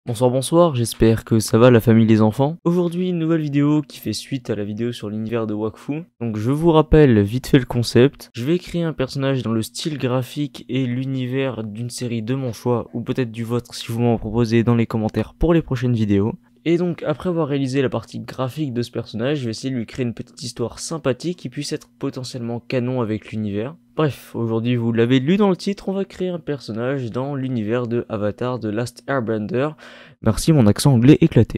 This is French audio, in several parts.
Bonsoir, j'espère que ça va la famille les enfants. Aujourd'hui une nouvelle vidéo qui fait suite à la vidéo sur l'univers de Wakfu. Donc je vous rappelle vite fait le concept. Je vais créer un personnage dans le style graphique et l'univers d'une série de mon choix, ou peut-être du vôtre si vous m'en proposez dans les commentaires pour les prochaines vidéos. Et donc après avoir réalisé la partie graphique de ce personnage, je vais essayer de lui créer une petite histoire sympathique qui puisse être potentiellement canon avec l'univers. Bref, aujourd'hui vous l'avez lu dans le titre, on va créer un personnage dans l'univers de Avatar The Last Airbender. Merci mon accent anglais éclaté.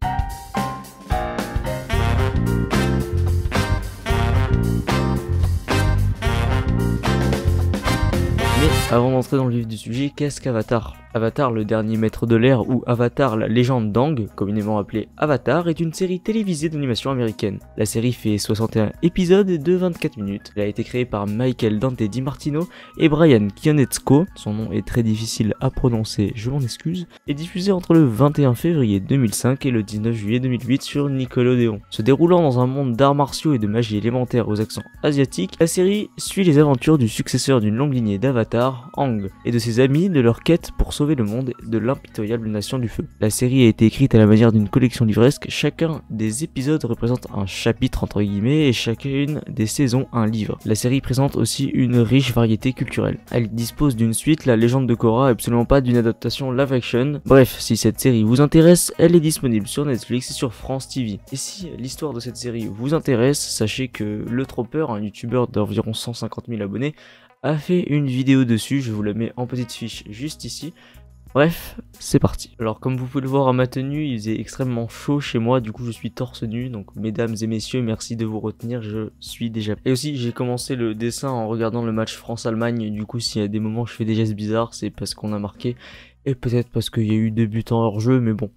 Mais avant d'entrer dans le vif du sujet, qu'est-ce qu'Avatar ? Avatar, le dernier maître de l'air, ou Avatar, la légende d'Aang, communément appelée Avatar, est une série télévisée d'animation américaine. La série fait 61 épisodes de 24 minutes. Elle a été créée par Michael Dante DiMartino et Brian Kionetsko, son nom est très difficile à prononcer, je m'en excuse, et diffusée entre le 21 février 2005 et le 19 juillet 2008 sur Nickelodeon. Se déroulant dans un monde d'arts martiaux et de magie élémentaire aux accents asiatiques, la série suit les aventures du successeur d'une longue lignée d'Avatar, Aang, et de ses amis de leur quête pour sauver le monde de l'impitoyable nation du feu. La série a été écrite à la manière d'une collection livresque, chacun des épisodes représente un chapitre entre guillemets et chacune des saisons un livre. La série présente aussi une riche variété culturelle. Elle dispose d'une suite, La Légende de Korra, et absolument pas d'une adaptation live action. Bref, si cette série vous intéresse, elle est disponible sur Netflix et sur France TV. Et si l'histoire de cette série vous intéresse, sachez que Le Tropper, un youtubeur d'environ 150 000 abonnés, a fait une vidéo dessus, je vous la mets en petite fiche juste ici. Bref, c'est parti. Alors comme vous pouvez le voir à ma tenue, il faisait extrêmement chaud chez moi, du coup je suis torse nu, donc mesdames et messieurs, merci de vous retenir, je suis déjà... Et aussi j'ai commencé le dessin en regardant le match France-Allemagne, du coup s'il y a des moments où je fais des gestes bizarres, c'est parce qu'on a marqué, et peut-être parce qu'il y a eu 2 buts en hors-jeu, mais bon.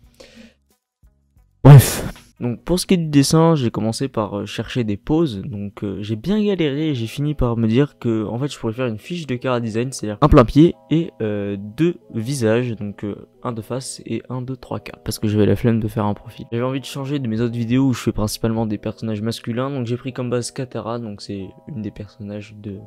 Bref. Donc pour ce qui est du dessin, j'ai commencé par chercher des poses, donc j'ai bien galéré et j'ai fini par me dire que en fait je pourrais faire une fiche de chara design, c'est-à-dire un plein pied et 2 visages, donc un de face et un de 3K, parce que j'avais la flemme de faire un profil. J'avais envie de changer de mes autres vidéos où je fais principalement des personnages masculins, donc j'ai pris comme base Katara, donc c'est une des personnages de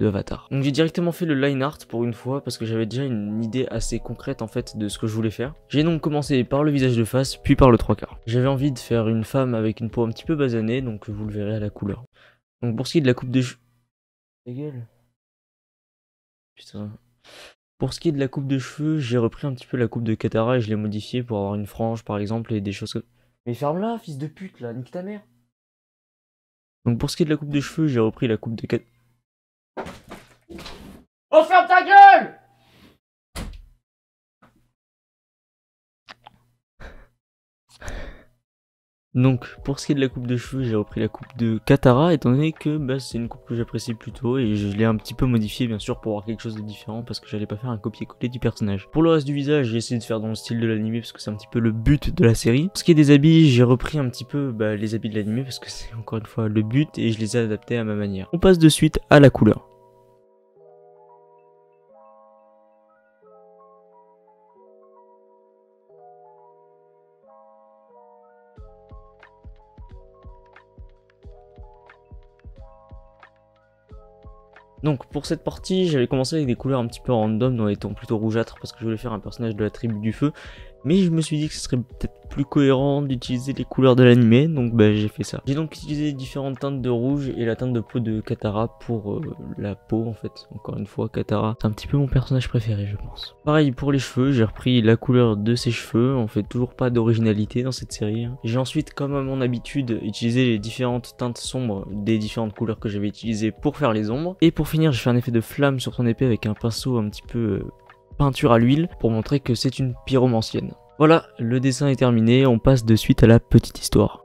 Avatar. Donc j'ai directement fait le line art pour une fois parce que j'avais déjà une idée assez concrète en fait de ce que je voulais faire. J'ai donc commencé par le visage de face puis par le 3/4. J'avais envie de faire une femme avec une peau un petit peu basanée, donc vous le verrez à la couleur. Donc pour ce qui est de la coupe de cheveux... Ta gueule. Putain. Pour ce qui est de la coupe de cheveux, j'ai repris un petit peu la coupe de Katara et je l'ai modifiée pour avoir une frange par exemple et des choses comme... Mais ferme-la, fils de pute là, nique ta mère. Donc pour ce qui est de la coupe de cheveux, j'ai repris la coupe de Katara... Oh, ferme ta gueule! Donc, pour ce qui est de la coupe de cheveux, j'ai repris la coupe de Katara, étant donné que c'est une coupe que j'apprécie plutôt, et je l'ai un petit peu modifiée, bien sûr, pour avoir quelque chose de différent, parce que j'allais pas faire un copier-coller du personnage. Pour le reste du visage, j'ai essayé de faire dans le style de l'anime, parce que c'est un petit peu le but de la série. Pour ce qui est des habits, j'ai repris un petit peu les habits de l'anime, parce que c'est encore une fois le but, et je les ai adaptés à ma manière. On passe de suite à la couleur. Donc pour cette partie, j'avais commencé avec des couleurs un petit peu random dans les tons plutôt rougeâtres parce que je voulais faire un personnage de la tribu du feu. Mais je me suis dit que ce serait peut-être plus cohérent d'utiliser les couleurs de l'animé, donc j'ai fait ça. J'ai donc utilisé différentes teintes de rouge et la teinte de peau de Katara pour la peau en fait. Encore une fois, Katara, c'est un petit peu mon personnage préféré je pense. Pareil pour les cheveux, j'ai repris la couleur de ses cheveux, on fait toujours pas d'originalité dans cette série. J'ai ensuite, comme à mon habitude, utilisé les différentes teintes sombres des différentes couleurs que j'avais utilisées pour faire les ombres. Et pour finir, j'ai fait un effet de flamme sur son épée avec un pinceau un petit peu... peinture à l'huile pour montrer que c'est une pyromancienne. Voilà, le dessin est terminé, on passe de suite à la petite histoire.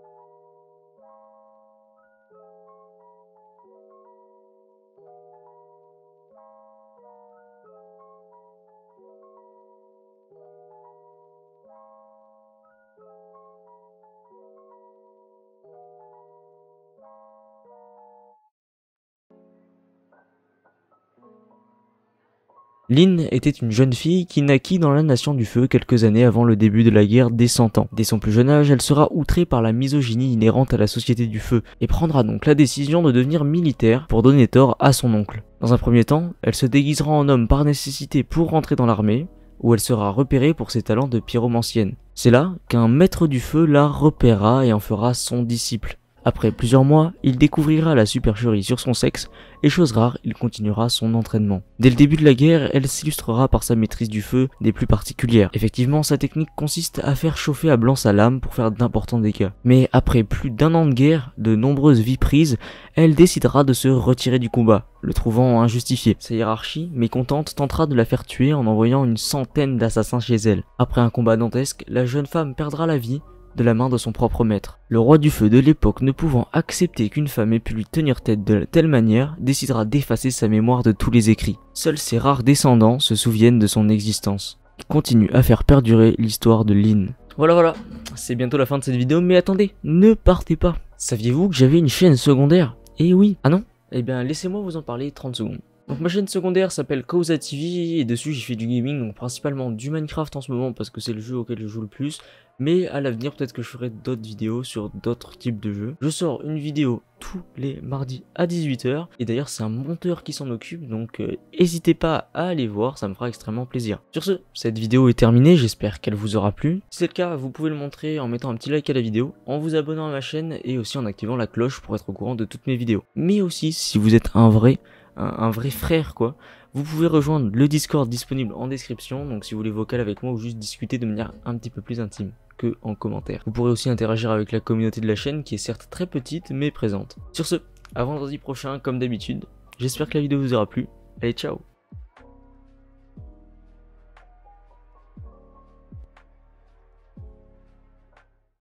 Lin était une jeune fille qui naquit dans la Nation du Feu quelques années avant le début de la guerre des 100 ans. Dès son plus jeune âge, elle sera outrée par la misogynie inhérente à la société du feu et prendra donc la décision de devenir militaire pour donner tort à son oncle. Dans un premier temps, elle se déguisera en homme par nécessité pour rentrer dans l'armée, où elle sera repérée pour ses talents de pyromancienne. C'est là qu'un maître du feu la repérera et en fera son disciple. Après plusieurs mois, il découvrira la supercherie sur son sexe, et chose rare, il continuera son entraînement. Dès le début de la guerre, elle s'illustrera par sa maîtrise du feu des plus particulières. Effectivement, sa technique consiste à faire chauffer à blanc sa lame pour faire d'importants dégâts. Mais après plus d'un an de guerre, de nombreuses vies prises, elle décidera de se retirer du combat, le trouvant injustifié. Sa hiérarchie, mécontente, tentera de la faire tuer en envoyant une centaine d'assassins chez elle. Après un combat dantesque, la jeune femme perdra la vie de la main de son propre maître. Le roi du feu de l'époque, ne pouvant accepter qu'une femme ait pu lui tenir tête de telle manière, décidera d'effacer sa mémoire de tous les écrits. Seuls ses rares descendants se souviennent de son existence. Il continue à faire perdurer l'histoire de Lynn. Voilà, c'est bientôt la fin de cette vidéo, mais attendez, ne partez pas. Saviez-vous que j'avais une chaîne secondaire? Eh oui. Ah non? Eh bien laissez-moi vous en parler 30 secondes. Donc ma chaîne secondaire s'appelle Causa TV et dessus j'ai fait du gaming, donc principalement du Minecraft en ce moment parce que c'est le jeu auquel je joue le plus. Mais à l'avenir peut-être que je ferai d'autres vidéos sur d'autres types de jeux. Je sors une vidéo tous les mardis à 18 h et d'ailleurs c'est un monteur qui s'en occupe, donc n'hésitez pas à aller voir, ça me fera extrêmement plaisir. Sur ce, cette vidéo est terminée, j'espère qu'elle vous aura plu. Si c'est le cas, vous pouvez le montrer en mettant un petit like à la vidéo, en vous abonnant à ma chaîne et aussi en activant la cloche pour être au courant de toutes mes vidéos. Mais aussi, si vous êtes un vrai frère quoi, vous pouvez rejoindre le Discord disponible en description, donc si vous voulez vocal avec moi ou juste discuter de manière un petit peu plus intime que en commentaire. Vous pourrez aussi interagir avec la communauté de la chaîne qui est certes très petite mais présente. Sur ce, à vendredi prochain comme d'habitude, j'espère que la vidéo vous aura plu, allez ciao.